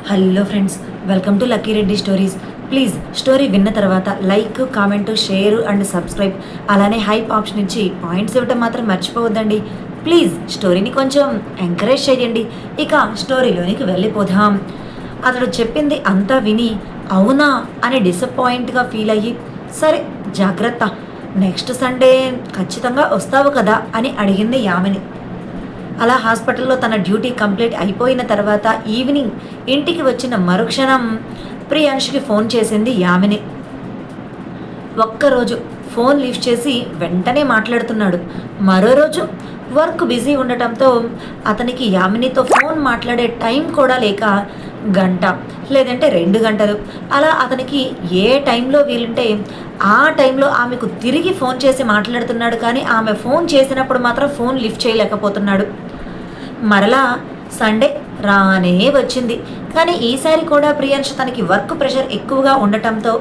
Hello friends, welcome to lucky Reddy stories. Please story విన్న తర్వాత like, comment, share and subscribe, అలానే hype option ఇచ్చి points ఇవ్వటం మాత్రం మర్చిపోవద్దండి. ప్లీజ్ స్టోరీని కొంచెం ఎంకరేజ్ చేయండి. ఇక స్టోరీలోనికి వెళ్ళిపోదాం. అతడు చెప్పింది అంతా విని అవునా అని డిసప్పాయింట్గా ఫీల్ అయ్యి, సరే జాగ్రత్త, నెక్స్ట్ సండే ఖచ్చితంగా వస్తావు కదా అని అడిగింది యామిని. అలా హాస్పిటల్లో తన డ్యూటీ కంప్లీట్ అయిపోయిన తర్వాత ఈవినింగ్ ఇంటికి వచ్చిన మరుక్షణం ప్రియాంష్కి ఫోన్ చేసింది యామిని. ఒక్కరోజు ఫోన్ లిఫ్ట్ చేసి వెంటనే మాట్లాడుతున్నాడు. మరో రోజు వర్క్ బిజీ ఉండటంతో అతనికి యామినితో ఫోన్ మాట్లాడే టైం కూడా లేక గంట లేదంటే 2 గంటలు అలా అతనికి ఏ టైంలో వీలుంటే ఆ టైంలో ఆమెకు తిరిగి ఫోన్ చేసి మాట్లాడుతున్నాడు. కానీ ఆమె ఫోన్ చేసినప్పుడు మాత్రం ఫోన్ లిఫ్ట్ చేయలేకపోతున్నాడు. మరలా సండే రానే వచ్చింది. కానీ ఈసారి కూడా ప్రియాంష్ తనకి వర్క్ ప్రెషర్ ఎక్కువగా ఉండటంతో,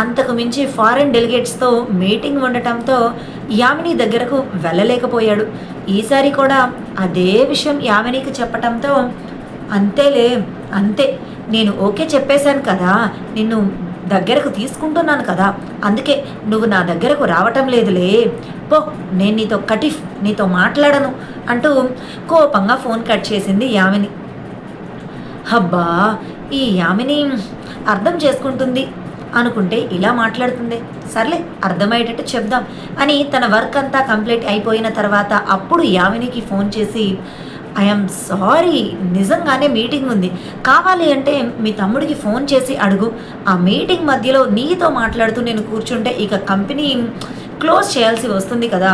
అంతకు మించి ఫారెన్ డెలిగేట్స్తో మీటింగ్ ఉండటంతో యామిని దగ్గరకు వెళ్ళలేకపోయాడు. ఈసారి కూడా అదే విషయం యామినికి చెప్పటంతో, అంతేలే, అంతే, నేను ఓకే చెప్పేశాను కదా, నిన్ను దగ్గరకు తీసుకుంటున్నాను కదా, అందుకే నువ్వు నా దగ్గరకు రావటం లేదులే, పో, నేను నీతో మాట్లాడను అంటూ కోపంగా ఫోన్ కట్ చేసింది యామిని. అబ్బా, ఈ యామిని అర్థం చేసుకుంటుంది అనుకుంటే ఇలా మాట్లాడుతుంది, సర్లే అర్థమయ్యేటట్టు చెప్దాం అని తన వర్క్ అంతా కంప్లీట్ అయిపోయిన తర్వాత అప్పుడు యామినికి ఫోన్ చేసి, ఐఎమ్ సారీ, నిజంగానే మీటింగ్ ఉంది, కావాలి అంటే మీ తమ్ముడికి ఫోన్ చేసి అడుగు, ఆ మీటింగ్ మధ్యలో నీతో మాట్లాడుతూ నేను కూర్చుంటే ఇక కంపెనీ క్లోజ్ చేయాల్సి వస్తుంది కదా,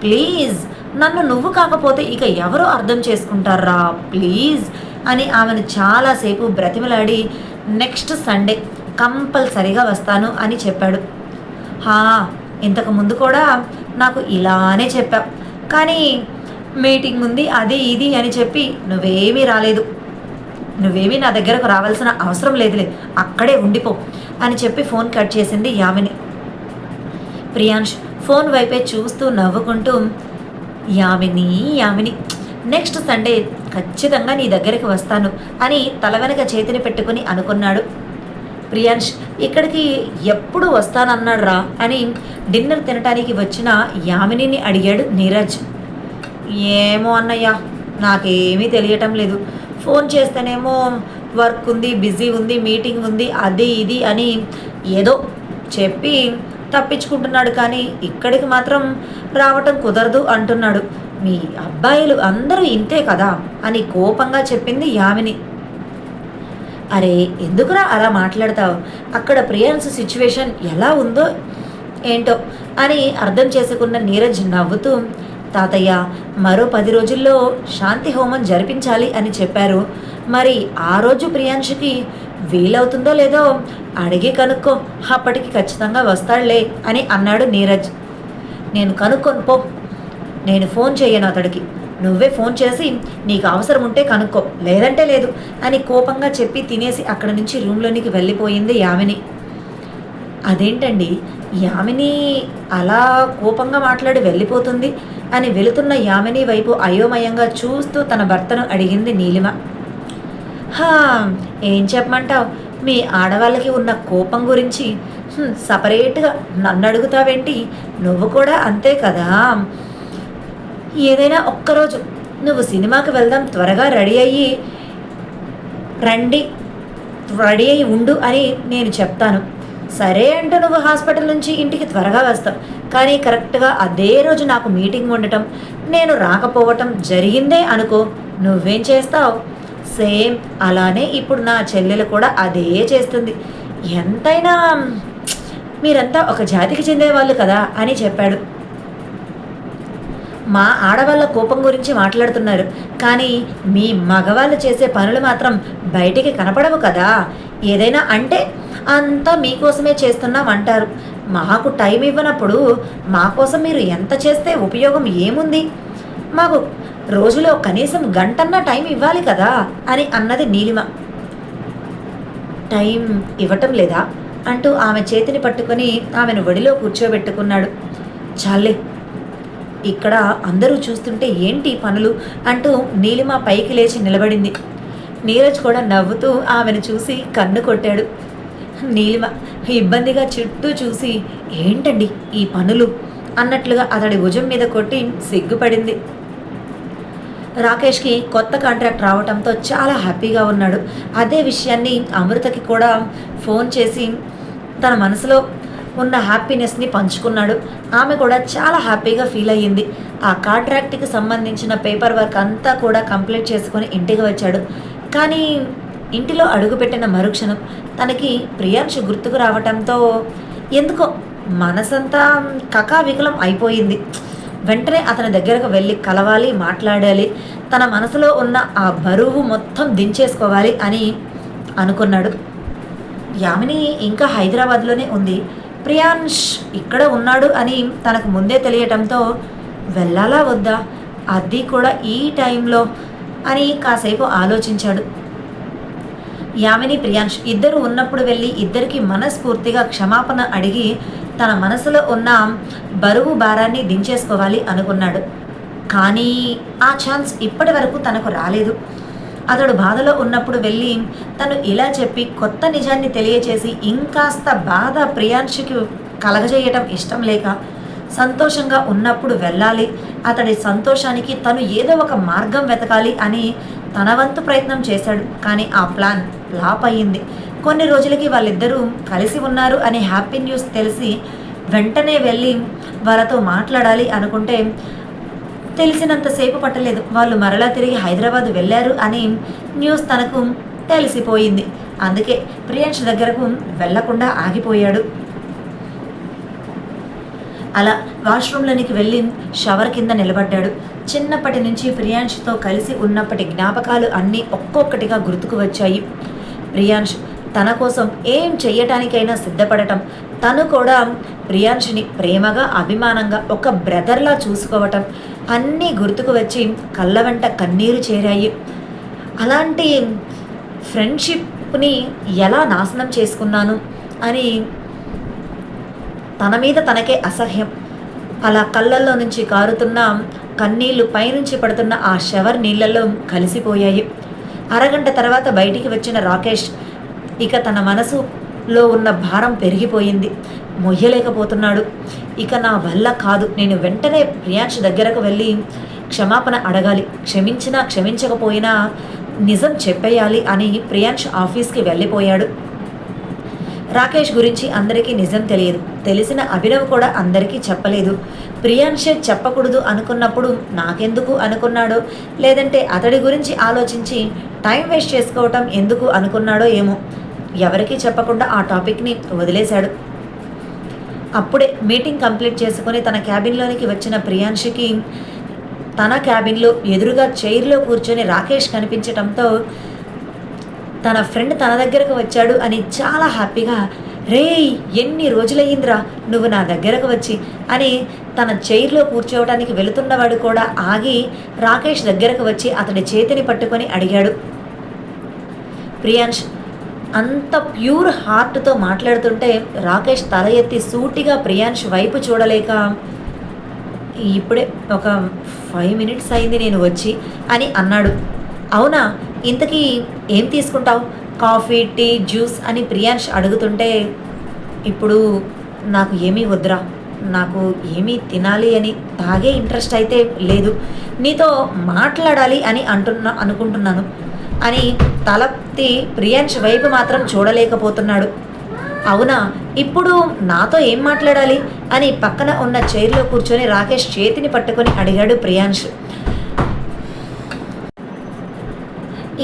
ప్లీజ్ నన్ను నువ్వు కాకపోతే ఇక ఎవరు అర్థం చేసుకుంటారా ప్లీజ్ అని ఆమెను చాలాసేపు బ్రతిమలాడి నెక్స్ట్ సండే కంపల్సరీగా వస్తాను అని చెప్పాడు. ఇంతకు ముందు కూడా నాకు ఇలానే చెప్పావు, కానీ మీటింగ్ ఉంది అది ఇది అని చెప్పి నువ్వేమీ రాలేదు, నువ్వేమీ నా దగ్గరకు రావాల్సిన అవసరం లేదులే, అక్కడే ఉండిపో అని చెప్పి ఫోన్ కట్ చేసింది యామిని. ప్రియాంష్ ఫోన్ వైపే చూస్తూ నవ్వుకుంటూ, యామిని నెక్స్ట్ సండే ఖచ్చితంగా నీ దగ్గరికి వస్తాను అని తల వెనక చేతిని పెట్టుకుని అనుకున్నాడు. ప్రియాంష్ ఇక్కడికి ఎప్పుడు వస్తానన్నాడు రా అని డిన్నర్ తినటానికి వచ్చిన యామినిని అడిగాడు నీరజ్. ఏమో అన్నయ్య, నాకేమీ తెలియటం లేదు, ఫోన్ చేస్తేనేమో వర్క్ ఉంది, బిజీ ఉంది, మీటింగ్ ఉంది, అది ఇది అని ఏదో చెప్పి తప్పించుకుంటున్నాడు, కానీ ఇక్కడికి మాత్రం రావటం కుదరదు అంటున్నాడు. మీ అబ్బాయిలు అందరూ ఇంతే కదా అని కోపంగా చెప్పింది యామిని. అరే ఎందుకురా అలా మాట్లాడతావు, అక్కడ ప్రియాన్స్ సిచ్యువేషన్ ఎలా ఉందో ఏంటో అని అర్థం చేసుకున్న నీరజ్ నవ్వుతూ, తాతయ్య మరో 10 రోజుల్లో శాంతి హోమం జరిపించాలి అని చెప్పారు, మరి ఆ రోజు ప్రియాంశుకి వీలవుతుందో లేదో అడిగి కనుక్కో, అప్పటికి ఖచ్చితంగా వస్తాడులే అని అన్నాడు నీరజ్. నేను కనుక్కొని పో, నేను ఫోన్ చేయను అతడికి, నువ్వే ఫోన్ చేసి నీకు అవసరం ఉంటే కనుక్కో, లేదంటే లేదు అని కోపంగా చెప్పి తినేసి అక్కడి నుంచి రూమ్లోనికి వెళ్ళిపోయింది యామిని. అదేంటండి, యామిని అలా కోపంగా మాట్లాడి వెళ్ళిపోతుంది అని వెళుతున్న యామిని వైపు అయోమయంగా చూస్తూ తన భర్తను అడిగింది నీలిమ. ఏం చెప్పమంటావు, మీ ఆడవాళ్ళకి ఉన్న కోపం గురించి సపరేట్గా నన్ను అడుగుతావేంటి, నువ్వు కూడా అంతే కదా, ఏదైనా ఒక్కరోజు నువ్వు సినిమాకి వెళ్దాం, త్వరగా రెడీ అయ్యి ఉండు అని నేను చెప్తాను, సరే అంటూ నువ్వు హాస్పిటల్ నుంచి ఇంటికి త్వరగా వస్తావు, కానీ కరెక్ట్గా అదే రోజు నాకు మీటింగ్ ఉండటం, నేను రాకపోవటం జరిగిందే అనుకో, నువ్వేం చేస్తావు, సేమ్ అలానే ఇప్పుడు నా చెల్లెలు కూడా అదే చేస్తుంది, ఎంతైనా మీరంతా ఒక జాతికి చెందేవాళ్ళు కదా అని చెప్పాడు. మా ఆడవాళ్ళ కోపం గురించి మాట్లాడుతున్నారు, కానీ మీ మగవాళ్ళు చేసే పనులు మాత్రం బయటికి కనపడవు కదా, ఏదైనా అంటే అంతా మీకోసమే చేస్తున్నాం అంటారు, మాకు టైం ఇవ్వనప్పుడు మా కోసం మీరు ఎంత చేస్తే ఉపయోగం ఏముంది, మాకు రోజులో కనీసం గంటన్నా టైం ఇవ్వాలి కదా అని అన్నది నీలిమ. టైం ఇవ్వటం లేదా అంటూ ఆమె చేతిని పట్టుకొని ఆమెను ఒడిలో కూర్చోబెట్టుకున్నాడు. చాలే, ఇక్కడ అందరూ చూస్తుంటే ఏంటి పనులు అంటూ నీలిమ పైకి లేచి నిలబడింది. నీరజ్ కూడా నవ్వుతూ ఆమెను చూసి కన్ను కొట్టాడు. నీలిమ ఇబ్బందిగా చుట్టూ చూసి ఏంటండి ఈ పనులు అన్నట్లుగా అతడి భుజం మీద కొట్టి సిగ్గుపడింది. రాకేష్కి కొత్త కాంట్రాక్ట్ రావడంతో చాలా హ్యాపీగా ఉన్నాడు. అదే విషయాన్ని అమృతకి కూడా ఫోన్ చేసి తన మనసులో ఉన్న హ్యాపీనెస్ని పంచుకున్నాడు. ఆమె కూడా చాలా హ్యాపీగా ఫీల్ అయ్యింది. ఆ కాంట్రాక్ట్కి సంబంధించిన పేపర్ వర్క్ అంతా కూడా కంప్లీట్ చేసుకొని ఇంటికి వచ్చాడు. కానీ ఇంటిలో అడుగుపెట్టిన మరుక్షణం తనకి ప్రియాంశు గుర్తుకు రావటంతో ఎందుకో మనసంతా కకావికలం అయిపోయింది. వెంటనే అతని దగ్గరకు వెళ్ళి కలవాలి, మాట్లాడాలి, తన మనసులో ఉన్న ఆ బరువు మొత్తం దించేసుకోవాలి అని అనుకున్నాడు. యామిని ఇంకా హైదరాబాద్లోనే ఉంది. ప్రియాంష్ ఇక్కడ ఉన్నాడు అని తనకు ముందే తెలియటంతో వెళ్ళాలా వద్దా, అది కూడా ఈ టైంలో అని కాసేపు ఆలోచించాడు. యామిని ప్రియాంష్ ఇద్దరు ఉన్నప్పుడు వెళ్ళి ఇద్దరికి మనస్ఫూర్తిగా క్షమాపణ అడిగి తన మనసులో ఉన్న బరువు భారాన్ని దించేసుకోవాలి అనుకున్నాడు. కానీ ఆ ఛాన్స్ ఇప్పటి వరకు తనకు రాలేదు. అతడు బాధలో ఉన్నప్పుడు వెళ్ళి తను ఇలా చెప్పి కొత్త నిజాన్ని తెలియచేసి ఇంకాస్త బాధ ప్రియాంశుకి కలగజేయటం ఇష్టం లేక సంతోషంగా ఉన్నప్పుడు వెళ్ళాలి, అతడి సంతోషానికి తను ఏదో ఒక మార్గం వెతకాలి అని తన వంతు ప్రయత్నం చేశాడు. కానీ ఆ ప్లాన్ ఫ్లాప్ అయ్యింది. కొన్ని రోజులకి వాళ్ళిద్దరూ కలిసి ఉన్నారు అనే హ్యాపీ న్యూస్ తెలిసి వెంటనే వెళ్ళి వాళ్ళతో మాట్లాడాలి అనుకుంటే తెలిసినంతసేపు పట్టలేదు. వాళ్ళు మరలా తిరిగి హైదరాబాద్ వెళ్ళారు అని న్యూస్ తనకు తెలిసిపోయింది. అందుకే ప్రియాంష్ దగ్గరకు వెళ్లకుండా ఆగిపోయాడు. అలా వాష్రూమ్లోనికి వెళ్ళి షవర్ కింద నిలబడ్డాడు. చిన్నప్పటి నుంచి ప్రియాంష్తో కలిసి ఉన్నప్పటి జ్ఞాపకాలు అన్నీ ఒక్కొక్కటిగా గుర్తుకు వచ్చాయి. ప్రియాంష్ తన కోసం ఏం చెయ్యటానికైనా సిద్ధపడటం, తను కూడా ప్రియాంష్ని ప్రేమగా అభిమానంగా ఒక బ్రదర్లా చూసుకోవటం అన్నీ గుర్తుకు వచ్చి కళ్ళ వెంట కన్నీరు చేరాయి. అలాంటి ఫ్రెండ్షిప్ని ఎలా నాశనం చేసుకున్నాను అని తన మీద తనకే అసహ్యం. అలా కళ్ళల్లో నుంచి కారుతున్న కన్నీళ్లు పైనుంచి పడుతున్న ఆ షవర్ నీళ్లలో కలిసిపోయాయి. అరగంట తర్వాత బయటికి వచ్చిన రాకేష్ ఇక తన మనసులో ఉన్న భారం పెరిగిపోయింది. మొయ్యలేకపోతున్నాడు. ఇక నా వల్ల కాదు, నేను వెంటనే ప్రియాంష్ దగ్గరకు వెళ్ళి క్షమాపణ అడగాలి, క్షమించినా క్షమించకపోయినా నిజం చెప్పేయాలి అని ప్రియాంష్ ఆఫీస్కి వెళ్ళిపోయాడు. రాకేష్ గురించి అందరికీ నిజం తెలియదు. తెలిసిన అభినవ్ కూడా అందరికీ చెప్పలేదు. ప్రియాంషే చెప్పకూడదు అనుకున్నప్పుడు నాకెందుకు అనుకున్నాడో, లేదంటే అతడి గురించి ఆలోచించి టైం వేస్ట్ చేసుకోవటం ఎందుకు అనుకున్నాడో ఏమో, ఎవరికీ చెప్పకుండా ఆ టాపిక్ని వదిలేశాడు. అప్పుడే మీటింగ్ కంప్లీట్ చేసుకొని తన క్యాబిన్లోనికి వచ్చిన ప్రియాంష్కి తన క్యాబిన్లో ఎదురుగా చైర్లో కూర్చొని రాకేష్ కనిపించటంతో తన ఫ్రెండ్ తన దగ్గరకు వచ్చాడు అని చాలా హ్యాపీగా, రేయ్ ఎన్ని రోజులయ్యిందిరా నువ్వు నా దగ్గరకు వచ్చి అని తన చైర్లో కూర్చోవడానికి వెళుతున్నవాడు కూడా ఆగి రాకేష్ దగ్గరకు వచ్చి అతడి చేతిని పట్టుకొని అడిగాడు. ప్రియాంష్ అంత ప్యూర్ హార్ట్తో మాట్లాడుతుంటే రాకేష్ తల ఎత్తి సూటిగా ప్రియాంష్ వైపు చూడలేక, ఇప్పుడే ఒక 5 minutes అయింది నేను వచ్చి అని అన్నాడు. అవునా, ఇంతకీ ఏం తీసుకుంటావు, కాఫీ, టీ, జ్యూస్ అని ప్రియాంష్ అడుగుతుంటే, ఇప్పుడు నాకు ఏమీ వద్దురా, నాకు ఏమీ తినాలి అని తాగే ఇంట్రెస్ట్ అయితే లేదు, నీతో మాట్లాడాలి అని అనుకుంటున్నాను అని తలెత్తి ప్రియాంష్ వైపు మాత్రం చూడలేకపోతున్నాడు. అవునా, ఇప్పుడు నాతో ఏం మాట్లాడాలి అని పక్కన ఉన్న చైర్లో కూర్చొని రాకేష్ చేతిని పట్టుకొని అడిగాడు ప్రియాంష్.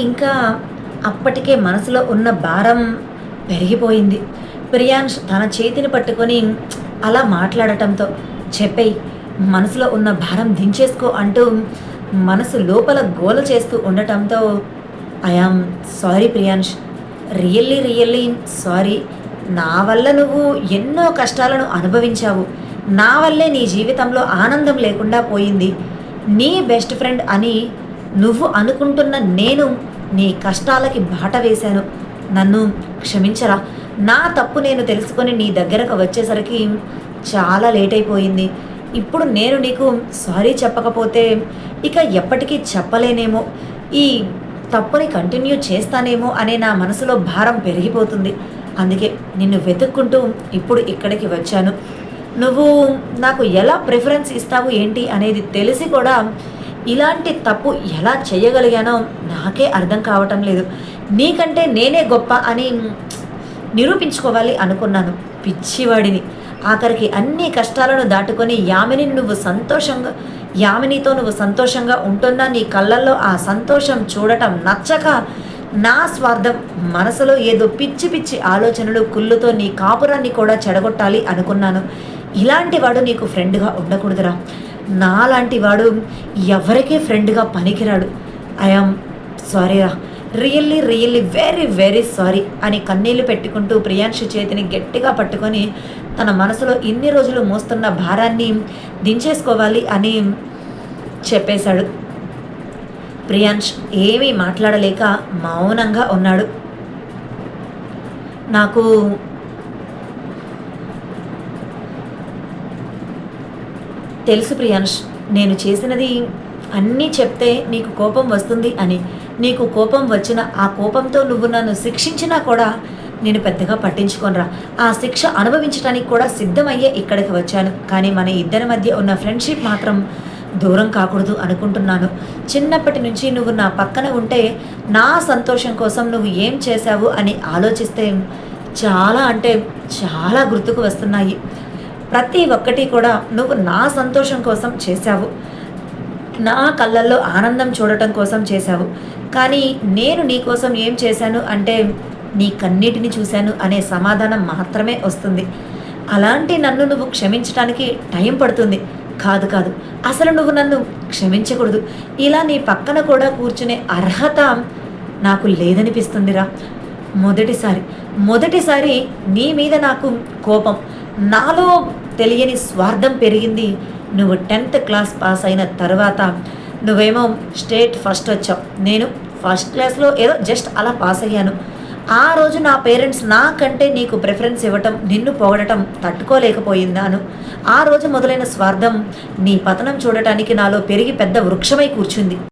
ఇంకా అప్పటికే మనసులో ఉన్న భారం పెరిగిపోయింది. ప్రియాంష్ తన చేతిని పట్టుకొని అలా మాట్లాడటంతో, చెప్పేయి, మనసులో ఉన్న భారం దించేసుకో అంటూ మనసు లోపల గోల చేస్తూ ఉండటంతో, I am sorry Priyansh, really sorry. నా వల్ల నువ్వు ఎన్నో కష్టాలను అనుభవించావు, నా వల్లే నీ జీవితంలో ఆనందం లేకుండా పోయింది. నీ బెస్ట్ ఫ్రెండ్ అని నువ్వు అనుకుంటున్న నేను నీ కష్టాలకి బాట వేశాను, నన్ను క్షమించరా. నా తప్పు నేను తెలుసుకొని నీ దగ్గరకు వచ్చేసరికి చాలా లేట్ అయిపోయింది. ఇప్పుడు నేను నీకు సారీ చెప్పకపోతే ఇక ఎప్పటికీ చెప్పలేనేమో. ఈ తప్పుని కంటిన్యూ చేస్తానేమో అనే నా మనసులో భారం పెరిగిపోతుంది. అందుకే నిన్ను వెతుక్కుంటూ ఇప్పుడు ఇక్కడికి వచ్చాను. నువ్వు నాకు ఎలా ప్రిఫరెన్స్ ఇస్తావు ఏంటి అనేది తెలిసి కూడా ఇలాంటి తప్పు ఎలా చేయగలిగానో నాకే అర్థం కావటం లేదు. నీకంటే నేనే గొప్ప అని నిరూపించుకోవాలి అనుకున్నాను. పిచ్చివాడిని. ఆఖరికి అన్ని కష్టాలను దాటుకొని యామినితో నువ్వు సంతోషంగా ఉంటున్నా నీ కళ్ళల్లో ఆ సంతోషం చూడటం నచ్చక నా స్వార్థం మనసులో ఏదో పిచ్చి పిచ్చి ఆలోచనలు కుళ్ళుతో నీ కాపురాన్ని కూడా చెడగొట్టాలి అనుకున్నాను. ఇలాంటి వాడు నీకు ఫ్రెండ్గా ఉండకూడదురా. నాలాంటి వాడు ఎవరికీ ఫ్రెండ్గా పనికిరాడు. ఐఆమ్ సారీరా, really really very very sorry అని కన్నీళ్లు పెట్టుకుంటూ ప్రియాంశు చేతిని గట్టిగా పట్టుకొని తన మనసులో ఇన్ని రోజులు మోస్తున్న భారాన్ని దించేసుకోవాలి అని చెప్పేశాడు. ప్రియాంష్ ఏమీ మాట్లాడలేక మౌనంగా ఉన్నాడు. నాకు తెలుసు ప్రియాంష్, నేను చేసినది అన్నీ చెప్తే నీకు కోపం వస్తుంది అని. నీకు కోపం వచ్చిన ఆ కోపంతో నువ్వు నన్ను శిక్షించినా కూడా నేను పెద్దగా పట్టించుకోనరా. ఆ శిక్ష అనుభవించడానికి కూడా సిద్ధమయ్యే ఇక్కడికి వచ్చాను. కానీ మన ఇద్దరి మధ్య ఉన్న ఫ్రెండ్షిప్ మాత్రం దూరం కాకూడదు అనుకుంటున్నాను. చిన్నప్పటి నుంచి నువ్వు నా పక్కన ఉంటే నా సంతోషం కోసం నువ్వు ఏం చేశావు అని ఆలోచిస్తే చాలా అంటే చాలా గుర్తుకు వస్తున్నాయి. ప్రతి ఒక్కటి కూడా నువ్వు నా సంతోషం కోసం చేశావు, నా కళ్ళల్లో ఆనందం చూడటం కోసం చేశావు. కానీ నేను నీ కోసం ఏం చేశాను అంటే నీ కన్నీటిని చూశాను అనే సమాధానం మాత్రమే వస్తుంది. అలాంటి నన్ను నువ్వు క్షమించడానికి టైం పడుతుంది. కాదు కాదు, అసలు నువ్వు నన్ను క్షమించకూడదు. ఇలా నీ పక్కన కూడా కూర్చునే అర్హత నాకు లేదనిపిస్తుందిరా. మొదటిసారి నీ మీద నాకు కోపం, నాలో తెలియని స్వార్థం పెరిగింది. నువ్వు 10th క్లాస్ పాస్ అయిన తర్వాత నువ్వేమో స్టేట్ ఫస్ట్ వచ్చావు, నేను ఫస్ట్ క్లాస్లో ఏదో జస్ట్ అలా పాస్ అయ్యాను. ఆ రోజు నా పేరెంట్స్ నాకంటే నీకు ప్రిఫరెన్స్ ఇవ్వటం, నిన్ను పొగడటం తట్టుకోలేకపోయిందాను. ఆ రోజు మొదలైన స్వార్థం నీ పతనం చూడటానికి నాలో పెరిగి పెద్ద వృక్షమై కూర్చుంది.